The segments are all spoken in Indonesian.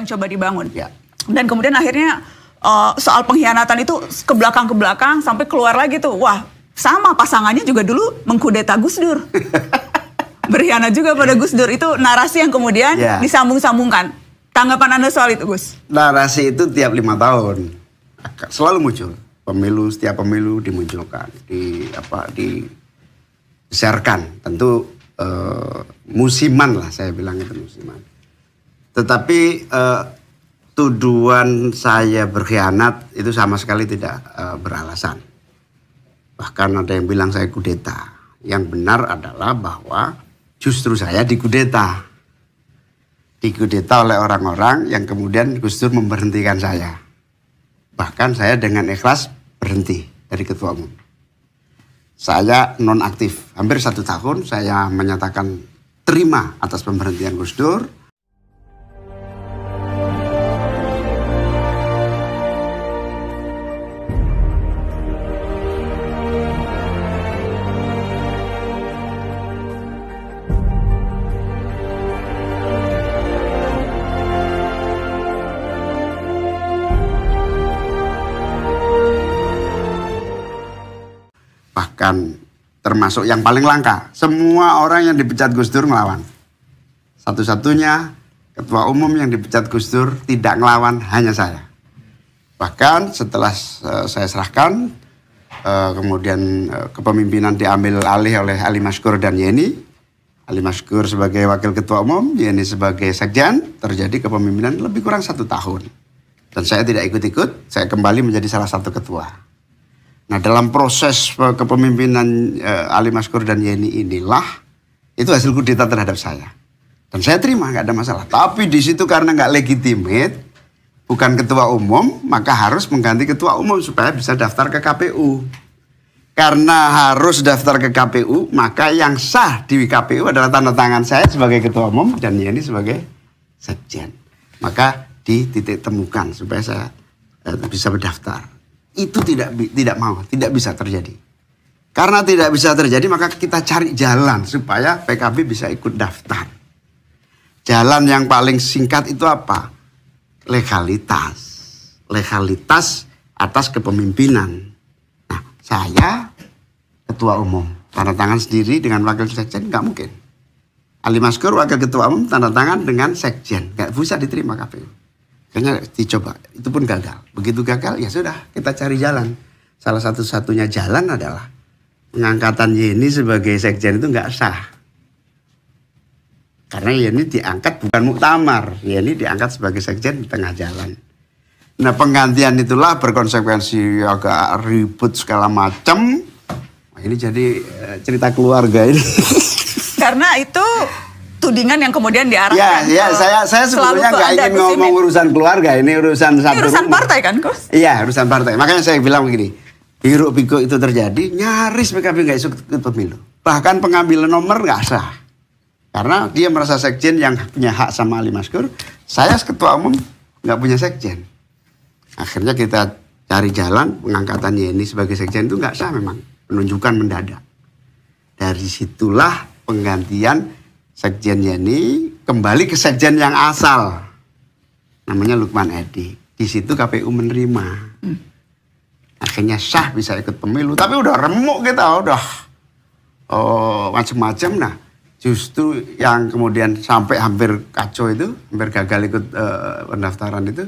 mencoba dibangun. Ya. Dan kemudian akhirnya soal pengkhianatan itu ke belakang sampai keluar lagi tuh. Wah, sama pasangannya juga dulu mengkudeta Gus Dur. Berkhianat juga pada Gus Dur. Itu narasi yang kemudian disambung-sambungkan. Tanggapan Anda soal itu, Gus? Narasi itu tiap 5 tahun selalu muncul. Setiap pemilu dimunculkan, disiarkan. Tentu musiman lah, saya bilang itu musiman. Tetapi tuduhan saya berkhianat itu sama sekali tidak beralasan. Bahkan ada yang bilang saya kudeta. Yang benar adalah bahwa justru saya dikudeta. Dikudeta oleh orang-orang yang kemudian Gus Dur memberhentikan saya. Bahkan saya dengan ikhlas berhenti dari ketua umum. Saya nonaktif. Hampir 1 tahun saya menyatakan terima atas pemberhentian Gus Dur. Bahkan termasuk yang paling langka, semua orang yang dipecat Gus Dur ngelawan. Satu-satunya ketua umum yang dipecat Gus Dur tidak ngelawan hanya saya. Bahkan setelah saya serahkan, kemudian kepemimpinan diambil alih oleh Ali Maskur dan Yeni. Ali Maskur sebagai wakil ketua umum, Yeni sebagai sekjen, terjadi kepemimpinan lebih kurang 1 tahun. Dan saya tidak ikut-ikut, saya kembali menjadi salah satu ketua. Nah, dalam proses kepemimpinan Ali Maskur dan Yeni inilah itu hasil kudeta terhadap saya. Dan saya terima, nggak ada masalah. Tapi di situ karena nggak legitimate, bukan ketua umum, maka harus mengganti ketua umum supaya bisa daftar ke KPU. Karena harus daftar ke KPU, maka yang sah di KPU adalah tanda tangan saya sebagai ketua umum dan Yeni sebagai sekjen. Maka dititik temukan supaya saya bisa berdaftar. Itu tidak bisa terjadi. Karena tidak bisa terjadi, maka kita cari jalan supaya PKB bisa ikut daftar. Jalan yang paling singkat itu apa? Legalitas. Legalitas atas kepemimpinan. Nah, saya ketua umum, tanda tangan sendiri dengan wakil sekjen, nggak mungkin. Ali Maskur wakil ketua umum, tanda tangan dengan sekjen, nggak bisa diterima KPU. Kayaknya dicoba, itu pun gagal. Begitu gagal, ya sudah, kita cari jalan. Salah satu-satunya jalan adalah pengangkatan Yeni sebagai sekjen itu nggak sah. Karena Yeni diangkat bukan muktamar, Yeni diangkat sebagai sekjen di tengah jalan. Nah, penggantian itulah berkonsekuensi agak ribut segala macam. Nah, ini jadi cerita keluarga ini. Karena itu tudingan yang kemudian diarahkan. Ya, saya sebetulnya nggak ingin ngomong urusan keluarga, ini urusan satu urusan rumah. Partai kan, Gus? Iya, urusan partai. Makanya saya bilang begini, hiruk pikuk itu terjadi, nyaris PKB nggak ikut pemilu. Bahkan pengambilan nomor nggak sah. Karena dia merasa sekjen yang punya hak sama Ali Maskur, saya ketua umum nggak punya sekjen. Akhirnya kita cari jalan, pengangkatan Yeni sebagai sekjen itu nggak sah memang, penunjukan mendadak. Dari situlah penggantian Sekjen Yeni kembali ke sekjen yang asal, namanya Lukman Edi. Di situ KPU menerima. Akhirnya sah bisa ikut pemilu. Tapi udah remuk kita, udah macam-macam. Nah, justru yang kemudian sampai hampir kacau itu, hampir gagal ikut pendaftaran itu,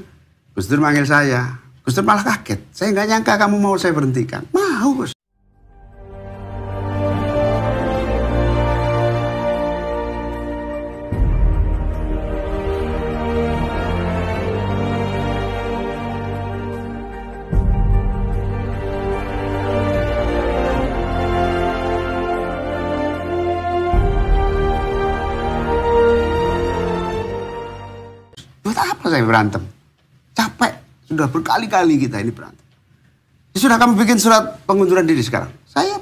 Gus Dur manggil saya. Gus Dur malah kaget. Saya nggak nyangka kamu mau saya berhentikan. Mau, Gus. Saya berantem, capek, sudah berkali-kali kita ini berantem. Ya sudah, kamu bikin surat pengunduran diri sekarang. Saya,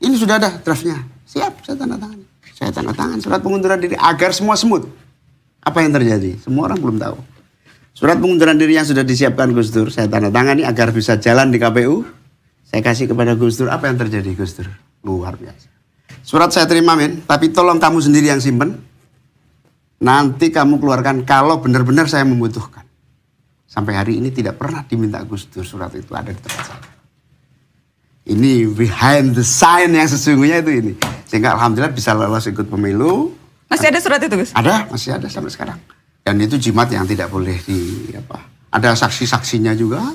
ini sudah ada draftnya, siap, saya tanda tangan. Saya tanda tangan surat pengunduran diri agar semua smooth. Apa yang terjadi? Semua orang belum tahu. Surat pengunduran diri yang sudah disiapkan Gus Dur, saya tanda tangani agar bisa jalan di KPU. Saya kasih kepada Gus Dur. Apa yang terjadi, Gus Dur? Luar biasa. Surat saya terima, men, tapi tolong kamu sendiri yang simpen. nanti kamu keluarkan kalau benar-benar saya membutuhkan. Sampai hari ini tidak pernah diminta Gus Dur surat itu ada di tempat saya. Ini behind the sign yang sesungguhnya itu ini. Sehingga alhamdulillah bisa lolos ikut pemilu. Masih ada surat itu, Gus? Ada, masih ada sampai sekarang. Dan itu jimat yang tidak boleh ada saksi-saksinya juga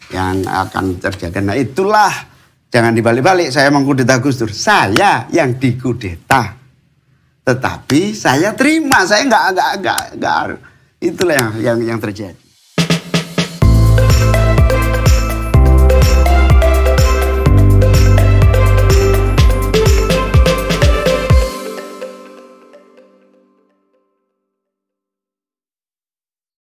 yang akan terjaga. Nah itulah, jangan dibalik-balik saya mengkudeta Gus Dur. Saya yang dikudeta. Tetapi saya terima, saya enggak. Itulah yang terjadi.